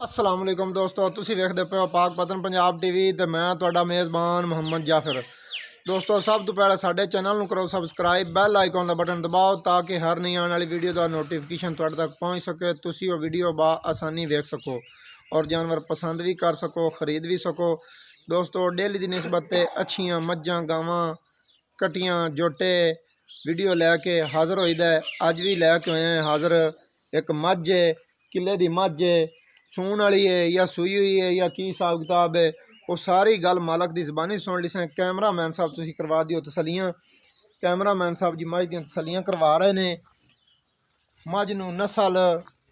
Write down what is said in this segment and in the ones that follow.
अस्सलाम वालेकुम दोस्तों, तुसी वेखदे पे हो पाक पतन पंजाब टीवी ते मैं तुहाडा मेज़बान मोहम्मद जाफर। दोस्तों सब तो पहले साडे चैनल नूं करो सबसक्राइब, बैल आइकॉन का बटन दबाओ ताकि हर नई आने वाली वीडियो का नोटिफिकेशन तुहाडे तक पहुँच सके, तुसी वो वीडियो बा आसानी वेख सको और जानवर पसंद भी कर सको, खरीद भी सको। दोस्तों डेली की निस्बत अच्छियाँ मज्जां गावां कटियां जोटे वीडियो लैके हाज़र होईदा है। अज भी लैके आए हैं हाज़र एक मझ है, किले की मझ है, सून वाली है या सूई हुई है या की हिसाब किताब है, वो सारी गल मालक की जबानी सुन ली से। कैमरा मैन साहब तुसीं करवा दिओ तसलियाँ। कैमरा मैन साहब जी मझ दियां तसलियाँ करवा रहे ने। मझ नूं नस्ल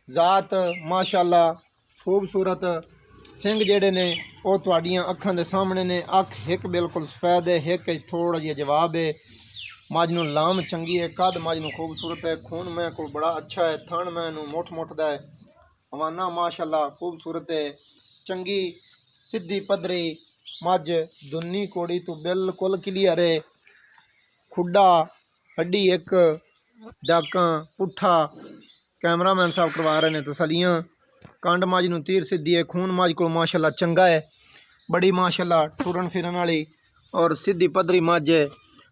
जात माशाअल्लाह खूबसूरत, सिंग जेडे ने वो तुहाडियां अखां दे सामने ने। अख एक बिल्कुल सफेद है, एक थोड़ा जिहा जवाब है। मझ नूं लाम चंगी है, कद मझ नूं खूबसूरत है, खून मैं को बड़ा अच्छा है, थण मैं नूं मुठ मुठ दा है, हवाना माशाअल्लाह खूबसूरत है, चंगी सीधी पधरी मझ, दुन्नी कोड़ी तो बिल्कुल क्लीयर है। खुड्डा हड्डी एक डाकां पुट्ठा कैमरा मैन साहब करवा रहे हैं तसलियाँ। कंड मझ नूं तीर सीधी है, खून मझ को माशाअल्लाह चंगा है, बड़ी माशाअल्लाह टुरन फिरन वाली और सीधी पधरी मझ है।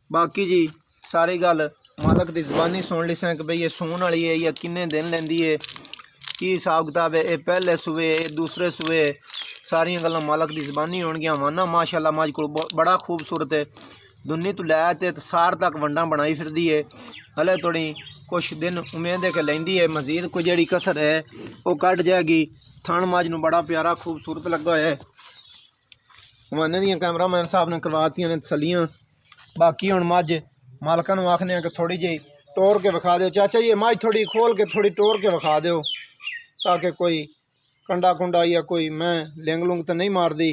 बाकी जी सारी गल मालक की जबानी सुन ली सैं कि बई ये सून वाली है या किन्ने दिन लेंदी है, की हिसाब किताब है, ये पहले सूए दूसरे सूए, सारिया गल्लां मालक की जबानी होणगियां। हवाना माशाअल्लाह मझ को बड़ा खूबसूरत है, दुन्नी तो लै ते सार तक वंडा बनाई फिरदी है। हले थोड़ी कुछ दिन उम्मीद है कि लेंदी है, मजीद कोई जी कसर है वो कट जाएगी। थण मझ नूं बड़ा प्यारा खूबसूरत लगा है। हवाने दियां कैमरा मैन साहब ने करवातियां ने तसलियाँ। बाकी हुण मझ मालकां नूं आखने कि थोड़ी जी टोर के विखा दो। चाचा जी मझ थोड़ी खोल के थोड़ी टोर के विखा दो ताकि कोई कंडा कुंडा या कोई मैं लिंग लुंग तो नहीं मार दी।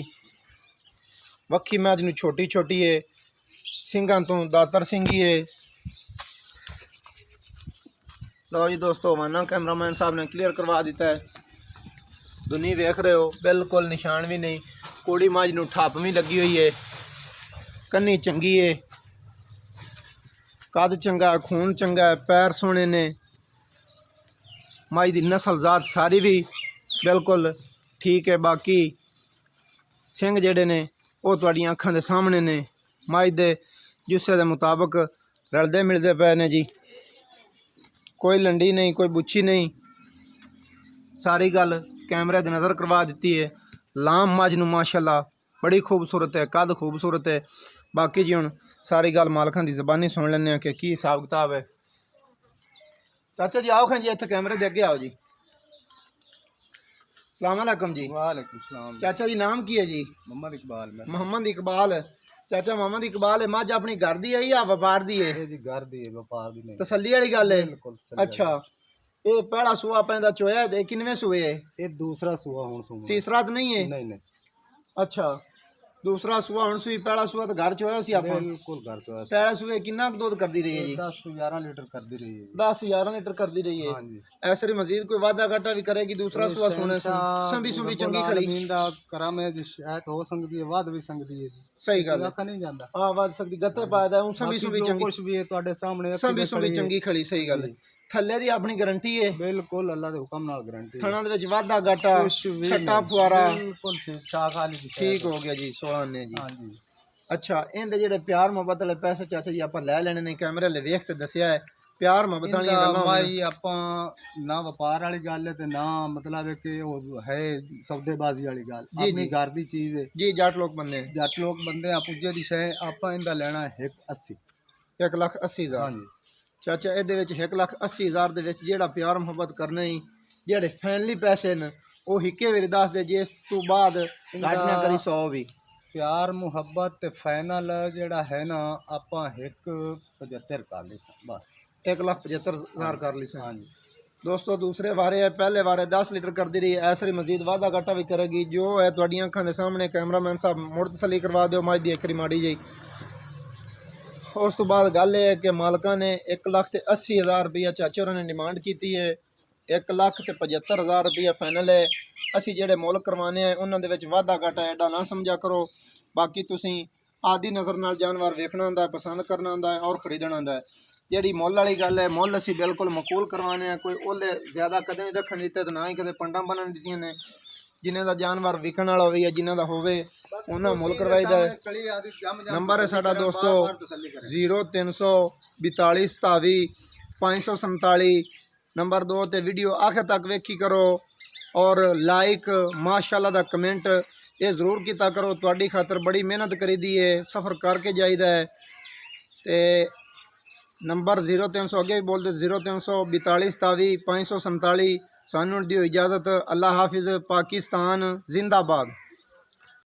वक्खी मैच नूं छोटी छोटी है, सिंगां तो दातर सिंगी है। लो जी दोस्तों हवाना कैमरामैन साहब ने क्लियर करवा दिता है। दुनी वेख रहे हो बिल्कुल निशान भी नहीं। कुड़ी मझ नूं ठप भी लगी हुई है, कन्नी चंगी है, कद चंगा है, खून चंगा है, पैर सोने ने। मझ की नस्ल जात सारी भी बिल्कुल ठीक है। बाकी सिंग जेडे ने वो तुहाडियां अखां दे सामने ने। मझ दे जुस्से दे मुताबिक रलदे मिलदे पे ने जी, कोई लंडी नहीं कोई बुच्छी नहीं, सारी गल कैमरे दे नज़र करवा दी है। लाम मझ नूं माशाअल्लाह बड़ी खूबसूरत है, कद खूबसूरत है। बाकी जी हुण सारी गल मालकां दी ज़बानी सुन लैंदे कि की हिसाब किताब है। चाचा जी आओ खां जी, इत्थे कैमरे दे अगे आओ जी। सलाम अलैकुम जी। वालेकुम सलाम। चाचा जी नाम की है जी? मोहम्मद इकबाल। मैं मोहम्मद इकबाल। चाचा मोहम्मद इकबाल है, मझ अपनी घर दी है या व्यापार दी है? जी घर दी व्यापार दी नहीं। तसल्ली वाली गल है। बिल्कुल अच्छा ये पहला सूआ पैंदा चोया है, किनवे सूए है? ये दूसरा सुआ हुण सुआ। तीसरा तो नहीं है? नहीं नहीं अच्छा दूसरा सूआ हुण सुई, पहला सूआ तो घर चोया सी आपां। बिल्कुल घर तो ऐसा। पहले सूए कितना दूध करदी रही है जी? 10 तो 11 लीटर कर दी रही है। 10-11 लीटर करदी रही है। हाँ जी। ऐसे ही मजीद कोई वादा घाटा भी करेगी? दूसरा सूआ सोने संभी सुभी चंगी खड़ी मींदा करम है जी, शायद हो सकदी है, वध भी सकदी है। सही गल है। आखा नहीं जांदा। हां वध सकदी, गत्ते पायदा हूं संभी सुभी चंगी, कुछ भी है ਤੁਹਾਡੇ ਸਾਹਮਣੇ संभी सुभी चंगी खड़ी। सही गल है। थल्ले दी अपनी गारंटी है? बिल्कुल अल्लाह दे हुक्म नाल गारंटी। थणा दे विच वादा घाटा छट्टा फुआरा बिल्कुल ठीक ठाक वाली ठीक हो गया जी। 16 ने जी। हाँ जी। अच्छा इहदे जेडे प्यार मोहब्बत वाले पैसे चाचा जी आपां लै लेने ने, कैमरे ले वेख ते दसिया है प्यार मोहब्बत वाली गल्लां माई आपां ना व्यापार वाली गल है ते ना मतलब है कि वो है सौदेबाजी वाली गल। अपनी घर दी चीज है जी। जट लोग बंदे हैं, जट लोग बंदे आ पुज्जे दी शै आपां इंदा लेना 180। 1,80,000। हाँ जी। चाचा ਇਹਦੇ ਵਿੱਚ 1,80,000 ਦੇ ਵਿੱਚ ਜਿਹੜਾ ਪਿਆਰ ਮੁਹੱਬਤ ਕਰਨਾ ਹੀ, ਜਿਹੜੇ ਫੈਨਲੀ ਪੈਸੇ ਨੇ ਉਹ ਹਿੱਕੇ ਵੇਲੇ ਦੱਸ ਦੇ, ਜੇ ਇਸ ਤੋਂ ਬਾਅਦ ਘੱਟ ਨਾ ਕਰੀ 100 ਵੀ। प्यार मुहब्बत ते फाइनल जेड़ा है ना आपां 175 कर ली बस। 1,75,000 कर ली हाँ जी। दोस्तों दूसरे वारे है, पहले वारे 10 लीटर कर दी रही है। ऐसे मजीद वादा घाटा भी करेगी। जो है तुहाडियां अखां दे सामने कैमरामैन साहब मुड़ तसली करवा दो मझ दी एकरी माड़ी जी। उस तो बाद गल है कि मालका ने 1,80,000 रुपया चाचे होरां ने डिमांड की है। 1,75,000 रुपया फाइनल है। असी जेडे मुल करवाने हैं उन्हां दे विच वाधा घाटा एडा ना समझा करो। बाकी तुसीं आदि नज़र नाल जानवर वेखना आंदा है, पसंद करना आंदा है और खरीदना आंदा है। जी मुल वाली गल है, मुल असी बिल्कुल मकूल करवाने हैं। कोई ओले ज़्यादा कदे नहीं रखन दिते तो ना ही कदे पंडा बनन दित्तियां ने। ਜਿਨ੍ਹਾਂ ਦਾ ਜਾਨਵਰ ਵਿਕਣ ਵਾਲਾ ਹੋਵੇ ਜਾਂ ਜਿਨ੍ਹਾਂ ਦਾ ਹੋਵੇ ਉਹਨਾਂ ਮੁੱਲ ਕਰਵਾਈਦਾ ਹੈ। ਨੰਬਰ ਹੈ ਸਾਡਾ ਦੋਸਤੋ 0342477547 ਨੰਬਰ 2 ਤੇ ਵੀਡੀਓ ਆਖਰ ਤੱਕ ਵੇਖੀ ਕਰੋ ਔਰ ਲਾਈਕ ਮਾਸ਼ਾਅੱਲਾ ਦਾ ਕਮੈਂਟ ਇਹ ਜ਼ਰੂਰ ਕੀਤਾ ਕਰੋ। ਤੁਹਾਡੀ ਖਾਤਰ ਬੜੀ ਮਿਹਨਤ ਕਰੀਦੀ ਹੈ, ਸਫ਼ਰ ਕਰਕੇ ਜਾਈਦਾ ਹੈ। ਤੇ ਨੰਬਰ 0300 ਅੱਗੇ ਵੀ ਬੋਲਦੇ 0342477547 ਸਾਨੂੰ ਦਿਓ ਇਜਾਜ਼ਤ। ਅੱਲਾ ਹਾਫਿਜ਼। ਪਾਕਿस्तान जिंदाबाद।